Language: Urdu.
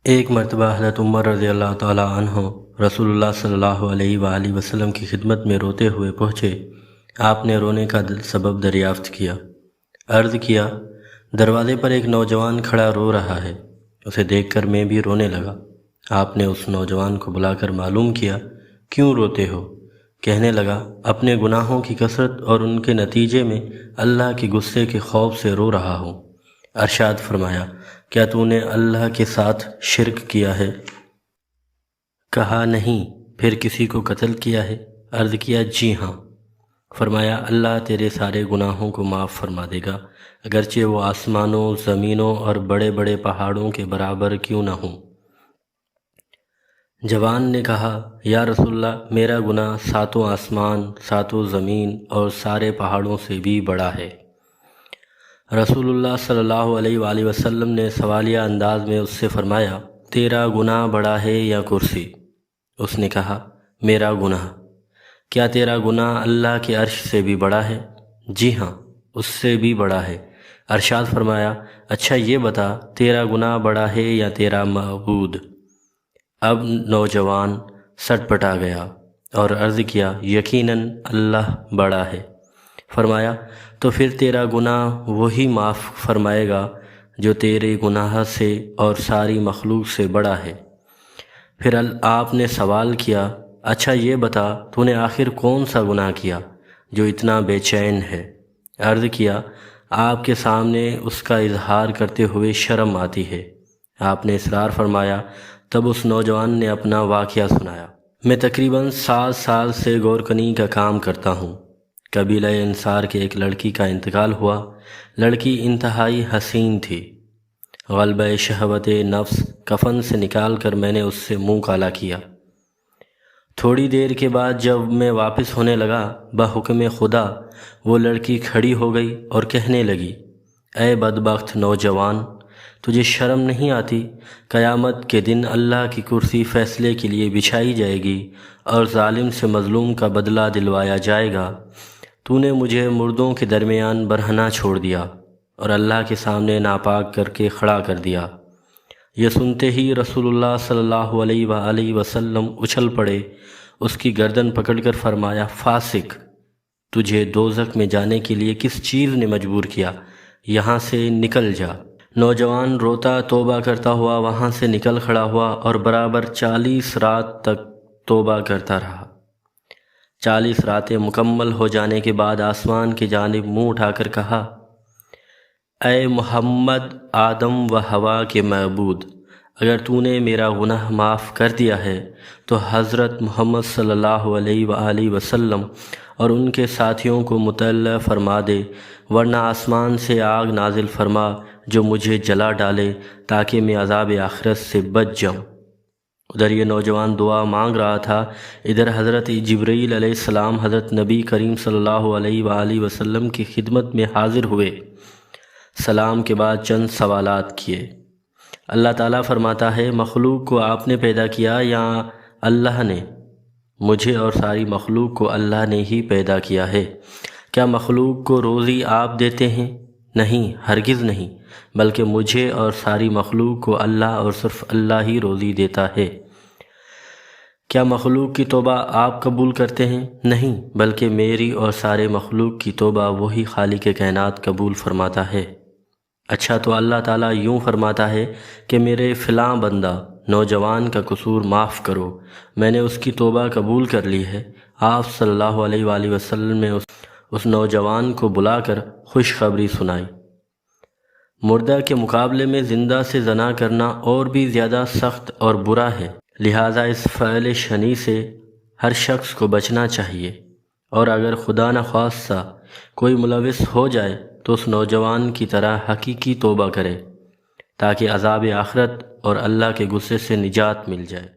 ایک مرتبہ حضرت عمر رضی اللہ تعالیٰ عنہ رسول اللہ صلی اللہ علیہ وآلہ وسلم کی خدمت میں روتے ہوئے پہنچے۔ آپ نے رونے کا سبب دریافت کیا۔ عرض کیا، دروازے پر ایک نوجوان کھڑا رو رہا ہے، اسے دیکھ کر میں بھی رونے لگا۔ آپ نے اس نوجوان کو بلا کر معلوم کیا، کیوں روتے ہو؟ کہنے لگا، اپنے گناہوں کی کثرت اور ان کے نتیجے میں اللہ کے غصے کے خوف سے رو رہا ہوں۔ ارشاد فرمایا، کیا تو نے اللہ کے ساتھ شرک کیا ہے؟ کہا، نہیں۔ پھر کسی کو قتل کیا ہے؟ عرض کیا، جی ہاں۔ فرمایا، اللہ تیرے سارے گناہوں کو معاف فرما دے گا، اگرچہ وہ آسمانوں، زمینوں اور بڑے بڑے پہاڑوں کے برابر کیوں نہ ہوں۔ جوان نے کہا، یا رسول اللہ، میرا گناہ 7 آسمان، 7 زمین اور سارے پہاڑوں سے بھی بڑا ہے۔ رسول اللہ صلی اللہ علیہ وآلہ وسلم نے سوالیہ انداز میں اس سے فرمایا، تیرا گناہ بڑا ہے یا کرسی؟ اس نے کہا، میرا گناہ۔ کیا تیرا گناہ اللہ کے عرش سے بھی بڑا ہے؟ جی ہاں، اس سے بھی بڑا ہے۔ ارشاد فرمایا، اچھا یہ بتا، تیرا گناہ بڑا ہے یا تیرا معبود؟ اب نوجوان سٹ پٹا گیا اور عرض کیا، یقیناً اللہ بڑا ہے۔ فرمایا، تو پھر تیرا گناہ وہی معاف فرمائے گا جو تیرے گناہ سے اور ساری مخلوق سے بڑا ہے۔ پھر آپ نے سوال کیا، اچھا یہ بتا، تو نے آخر کون سا گناہ کیا جو اتنا بے چین ہے؟ عرض کیا، آپ کے سامنے اس کا اظہار کرتے ہوئے شرم آتی ہے۔ آپ نے اصرار فرمایا، تب اس نوجوان نے اپنا واقعہ سنایا۔ میں تقریباً 7 سال سے گورکنی کا کام کرتا ہوں۔ قبیلہ انصار کے ایک لڑکی کا انتقال ہوا۔ لڑکی انتہائی حسین تھی۔ غلبہ شہوت نفس کفن سے نکال کر میں نے اس سے منہ کالا کیا۔ تھوڑی دیر کے بعد جب میں واپس ہونے لگا، بحکم خدا وہ لڑکی کھڑی ہو گئی اور کہنے لگی، اے بدبخت نوجوان، تجھے شرم نہیں آتی؟ قیامت کے دن اللہ کی کرسی فیصلے کے لیے بچھائی جائے گی اور ظالم سے مظلوم کا بدلہ دلوایا جائے گا۔ تو نے مجھے مردوں کے درمیان برہنہ چھوڑ دیا اور اللہ کے سامنے ناپاک کر کے کھڑا کر دیا۔ یہ سنتے ہی رسول اللہ صلی اللہ علیہ وآلہ وسلم اچھل پڑے، اس کی گردن پکڑ کر فرمایا، فاسق، تجھے دوزخ میں جانے کے لیے کس چیز نے مجبور کیا؟ یہاں سے نکل جا۔ نوجوان روتا توبہ کرتا ہوا وہاں سے نکل کھڑا ہوا اور برابر 40 رات تک توبہ کرتا رہا۔ 40 راتیں مکمل ہو جانے کے بعد آسمان کی جانب منہ اٹھا کر کہا، اے محمد، آدم و حوا کے معبود، اگر تو نے میرا گناہ معاف کر دیا ہے تو حضرت محمد صلی اللہ علیہ وآلہ وسلم اور ان کے ساتھیوں کو مطلع فرما دے، ورنہ آسمان سے آگ نازل فرما جو مجھے جلا ڈالے تاکہ میں عذاب آخرت سے بچ جاؤں۔ ادھر یہ نوجوان دعا مانگ رہا تھا، ادھر حضرت جبرائیل علیہ السلام حضرت نبی کریم صلی اللہ علیہ وآلہ وسلم کی خدمت میں حاضر ہوئے۔ سلام کے بعد چند سوالات کیے۔ اللہ تعالیٰ فرماتا ہے، مخلوق کو آپ نے پیدا کیا یا اللہ نے؟ مجھے اور ساری مخلوق کو اللہ نے ہی پیدا کیا ہے۔ کیا مخلوق کو روزی آپ دیتے ہیں؟ نہیں، ہرگز نہیں، بلکہ مجھے اور ساری مخلوق کو اللہ اور صرف اللہ ہی روزی دیتا ہے۔ کیا مخلوق کی توبہ آپ قبول کرتے ہیں؟ نہیں، بلکہ میری اور سارے مخلوق کی توبہ وہی خالق کائنات قبول فرماتا ہے۔ اچھا، تو اللہ تعالیٰ یوں فرماتا ہے کہ میرے فلاں بندہ نوجوان کا قصور معاف کرو، میں نے اس کی توبہ قبول کر لی ہے۔ آپ صلی اللہ علیہ وآلہ وسلم نے اس نوجوان کو بلا کر خوشخبری سنائی۔ مردہ کے مقابلے میں زندہ سے زنا کرنا اور بھی زیادہ سخت اور برا ہے، لہٰذا اس فعل شنیع سے ہر شخص کو بچنا چاہیے، اور اگر خدا نخواستہ کوئی ملوث ہو جائے تو اس نوجوان کی طرح حقیقی توبہ کرے تاکہ عذاب آخرت اور اللہ کے غصے سے نجات مل جائے۔